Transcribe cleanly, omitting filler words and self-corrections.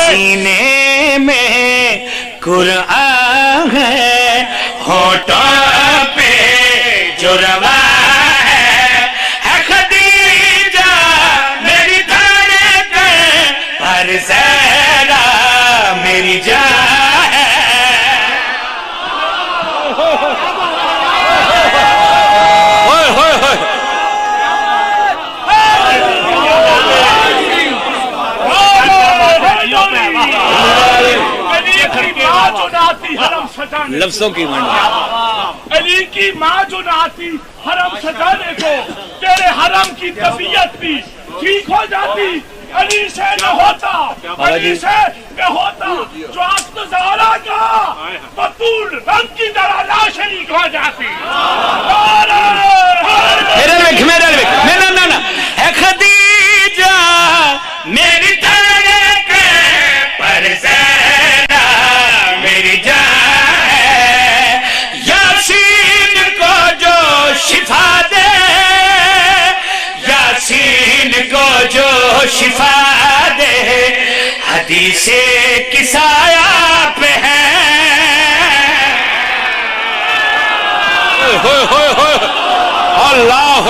سینے میں قرآن ہے، ہونٹوں پہ جروا ہے خدیجہ میری دھڑکن پر زہرا میری جان ہے۔ لفظوں کی منڈی، علی کی ماں جو نہ آتی حرم سجانے کو، تیرے حرم کی طبیعت بھی ٹھیک ہو جاتی۔ علی سے نہ ہوتا، علی سے نہ ہوتا جو عقد زہرا کا بطول رنگ کی طرح لا شریک ہو جاتی۔ اے خدیجہ میری دھڑکن پر زہرا میری جان ہے، یاسین کو جو شفا دے، یاسین کو جو شفا دے، حدیث کسایا پہ ہے۔ اللہ